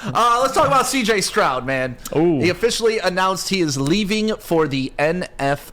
Let's talk about C.J. Stroud, man. Ooh. He officially announced he is leaving for the NFL.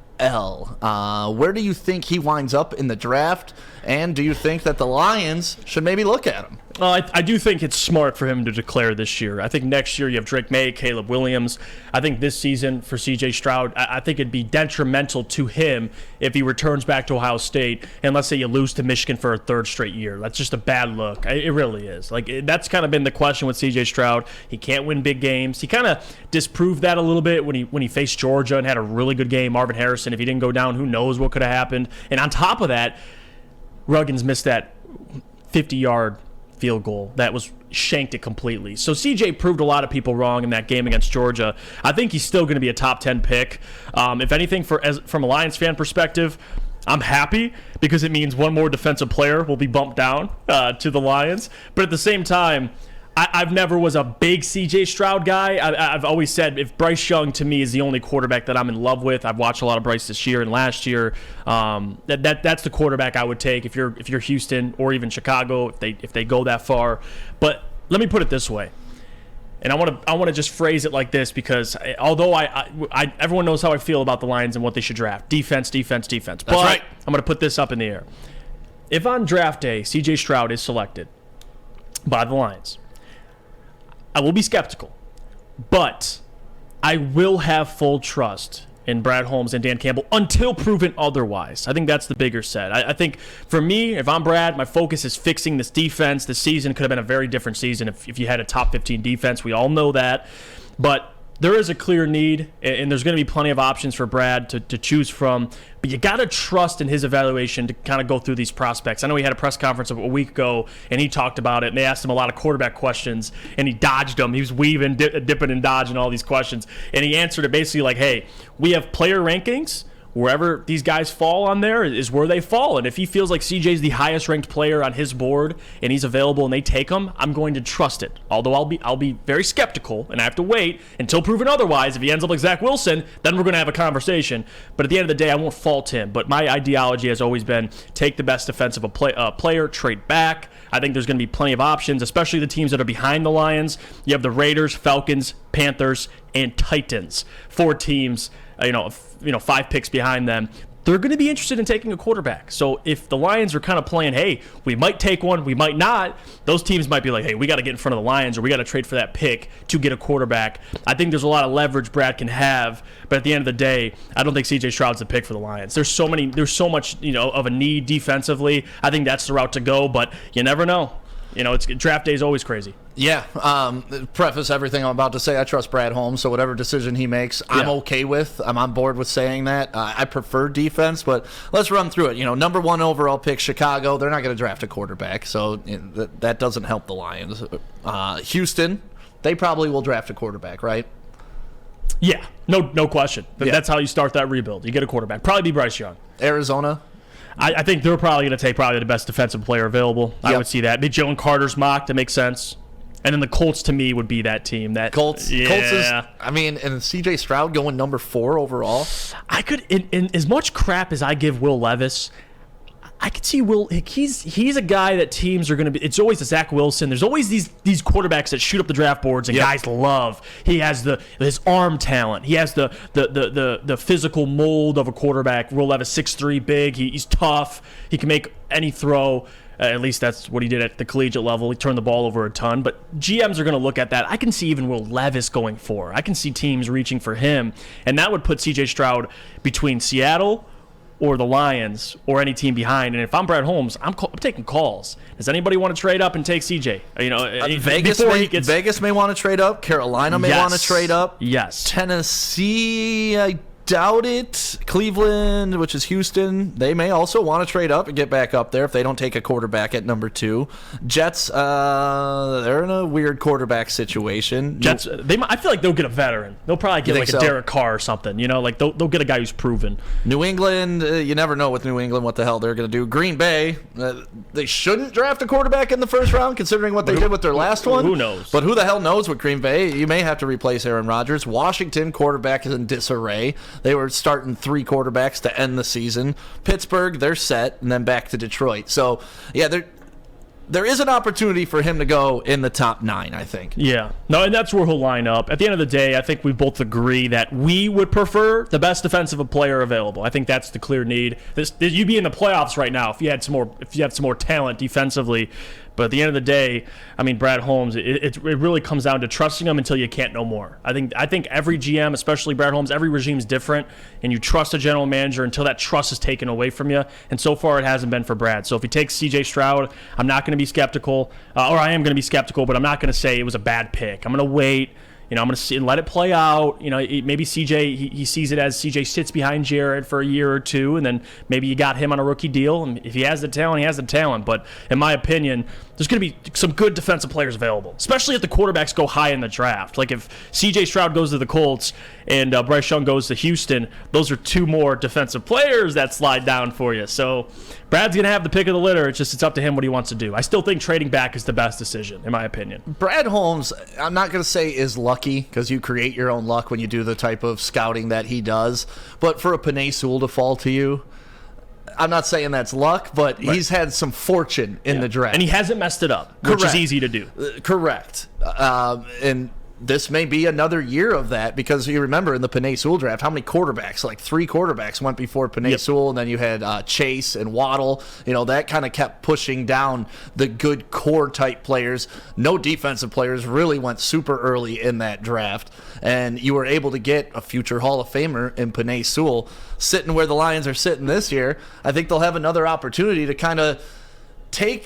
Where do you think he winds up in the draft? And do you think that the Lions should maybe look at him? Well, I do think it's smart for him to declare this year. I think next year you have Drake May, Caleb Williams. I think this season for C.J. Stroud, I think it'd be detrimental to him if he returns back to Ohio State and let's say you lose to Michigan for a third straight year. That's just a bad look. It really is. That's kind of been the question with C.J. Stroud. He can't win big games. He kind of disproved that a little bit when he faced Georgia and had a really good game. Marvin Harrison, if he didn't go down, who knows what could have happened. And on top of that, Ruggins missed that 50-yard field goal that was shanked it completely. So CJ proved a lot of people wrong in that game against Georgia. I think he's still going to be a top 10 pick. If anything, from a Lions fan perspective, I'm happy because it means one more defensive player will be bumped down to the Lions. But at the same time, I've never was a big C.J. Stroud guy. I've always said if Bryce Young to me is the only quarterback that I'm in love with. I've watched a lot of Bryce this year and last year. That's the quarterback I would take if you're Houston or even Chicago if they go that far. But let me put it this way, and I want to just phrase it like this because although everyone knows how I feel about the Lions and what they should draft, defense. That's right. I'm going to put this up in the air. If on draft day C.J. Stroud is selected by the Lions, I will be skeptical, but I will have full trust in Brad Holmes and Dan Campbell until proven otherwise. I think that's the bigger set. I think for me, if I'm Brad, my focus is fixing this defense. This season could have been a very different season if you had a top 15 defense. We all know that. But there is a clear need, and there's going to be plenty of options for Brad to choose from. But you got to trust in his evaluation to kind of go through these prospects. I know he had a press conference a week ago, and he talked about it, and they asked him a lot of quarterback questions, and he dodged them. He was weaving, dipping, and dodging all these questions. And he answered it basically like, hey, we have player rankings. Wherever these guys fall on there is where they fall. And if he feels like CJ is the highest ranked player on his board and he's available and they take him, I'm going to trust it. Although I'll be very skeptical and I have to wait until proven otherwise. If he ends up like Zach Wilson, then we're going to have a conversation. But at the end of the day, I won't fault him. But my ideology has always been take the best defensive player, trade back. I think there's going to be plenty of options, especially the teams that are behind the Lions. You have the Raiders, Falcons, Panthers, and Titans. 4 teams. 5 picks behind them, they're going to be interested in taking a quarterback. So if the Lions are kind of playing, hey, we might take one, we might not, those teams might be like, hey, we got to get in front of the Lions or we got to trade for that pick to get a quarterback. I think there's a lot of leverage Brad can have, but at the end of the day, I don't think C.J. Stroud's the pick for the Lions. There's so much of a need defensively. I think that's the route to go, but you never know. Draft day is always crazy. Yeah. Preface everything I'm about to say. I trust Brad Holmes, so whatever decision he makes, I'm okay with. I'm on board with saying that. I prefer defense, but let's run through it. Number 1 overall pick, Chicago. They're not going to draft a quarterback, so that doesn't help the Lions. Houston, they probably will draft a quarterback, right? Yeah, no question. That's how you start that rebuild. You get a quarterback. Probably be Bryce Young. Arizona. I think they're probably going to take the best defensive player available. Yep. I would see that. Jalen Carter's mock. That makes sense. And then the Colts, to me, would be that team. Colts is, and C.J. Stroud going number 4 overall. I could, in as much crap as I give Will Levis, I could see Will. He's a guy that teams are going to be. It's always the Zach Wilson. There's always these quarterbacks that shoot up the draft boards and guys love. He has his arm talent. He has the physical mold of a quarterback. Will Levis 6'3", big. He's tough. He can make any throw. At least that's what he did at the collegiate level. He turned the ball over a ton. But GMs are going to look at that. I can see even Will Levis going for. I can see teams reaching for him. And that would put C.J. Stroud between Seattle or the Lions or any team behind. And if I'm Brad Holmes, I'm taking calls. Does anybody want to trade up and take CJ? Vegas may want to trade up. Carolina may want to trade up. Yes. Tennessee, I doubt it. Cleveland, which is Houston, they may also want to trade up and get back up there if they don't take a quarterback at number 2. Jets, they're in a weird quarterback situation. Jets, I feel like they'll get a veteran. They'll probably get a Derek Carr or something. They'll get a guy who's proven. New England, you never know with New England what the hell they're going to do. Green Bay, they shouldn't draft a quarterback in the first round considering what they did with their last one. Who knows? But who the hell knows with Green Bay? You may have to replace Aaron Rodgers. Washington, quarterback is in disarray. They were starting 3 quarterbacks to end the season. Pittsburgh, they're set, and then back to Detroit. So, yeah, there is an opportunity for him to go in the top 9, I think. Yeah. No, and that's where he'll line up. At the end of the day, I think we both agree that we would prefer the best defensive player available. I think that's the clear need. You'd be in the playoffs right now if you had some more talent defensively. But at the end of the day, I mean, Brad Holmes, it really comes down to trusting him until you can't no more. I think every GM, especially Brad Holmes, every regime is different, and you trust a general manager until that trust is taken away from you. And so far, it hasn't been for Brad. So if he takes C.J. Stroud, I'm not going to be skeptical, or I am going to be skeptical, but I'm not going to say it was a bad pick. I'm going to wait. I'm going to see and let it play out. Maybe CJ, he sees it as CJ sits behind Jared for a year or two, and then maybe you got him on a rookie deal. And if he has the talent, he has the talent. But in my opinion, there's going to be some good defensive players available, especially if the quarterbacks go high in the draft. Like if CJ Stroud goes to the Colts and Bryce Young goes to Houston, those are 2 more defensive players that slide down for you. So Brad's going to have the pick of the litter. It's up to him what he wants to do. I still think trading back is the best decision, in my opinion. Brad Holmes, I'm not going to say is lucky, because you create your own luck when you do the type of scouting that he does. But for a Penei Sewell to fall to you, I'm not saying that's luck, but he's had some fortune in the draft. And he hasn't messed it up, which is easy to do. Correct. And this may be another year of that, because you remember in the Penei Sewell draft, how many quarterbacks, like 3 quarterbacks went before Penei Sewell, and then you had Chase and Waddle. That kind of kept pushing down the good core type players. No defensive players really went super early in that draft, and you were able to get a future Hall of Famer in Penei Sewell sitting where the Lions are sitting this year. I think they'll have another opportunity to kind of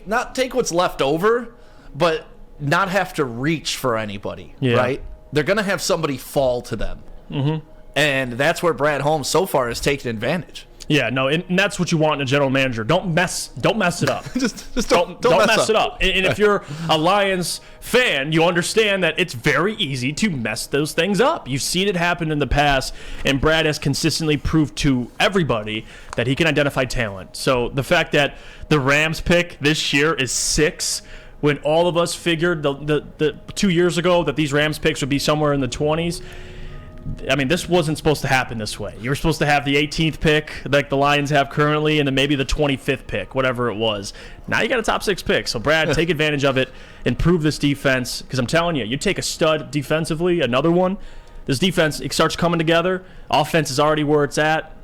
not take what's left over, but not have to reach for anybody, right? They're going to have somebody fall to them. Mm-hmm. And that's where Brad Holmes so far has taken advantage. Yeah, no, and that's what you want in a general manager. Don't mess it up. just don't mess it up. And if you're a Lions fan, you understand that it's very easy to mess those things up. You've seen it happen in the past, and Brad has consistently proved to everybody that he can identify talent. So the fact that the Rams pick this year is 6, when all of us figured the 2 years ago that these Rams picks would be somewhere in the 20s. I mean, this wasn't supposed to happen this way. You were supposed to have the 18th pick like the Lions have currently, and then maybe the 25th pick, whatever it was. Now you got a top 6 pick. So, Brad, take advantage of it, improve this defense, because I'm telling you, you take a stud defensively, another one, this defense, it starts coming together. Offense is already where it's at.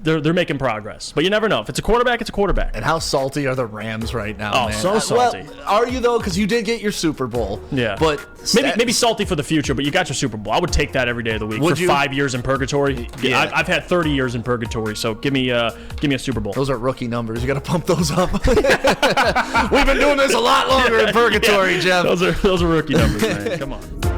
They're making progress, but you never know. If it's a quarterback, it's a quarterback. And how salty are the Rams right now? Oh, man? so salty. Well, are you though? Because you did get your Super Bowl. Yeah, but maybe salty for the future. But you got your Super Bowl. I would take that every day of the week. Would for you? 5 years in purgatory. Yeah, I've had 30 years in purgatory. So give me a Super Bowl. Those are rookie numbers. You got to pump those up. We've been doing this a lot longer in purgatory, Jeff. Those are rookie numbers, man. Come on.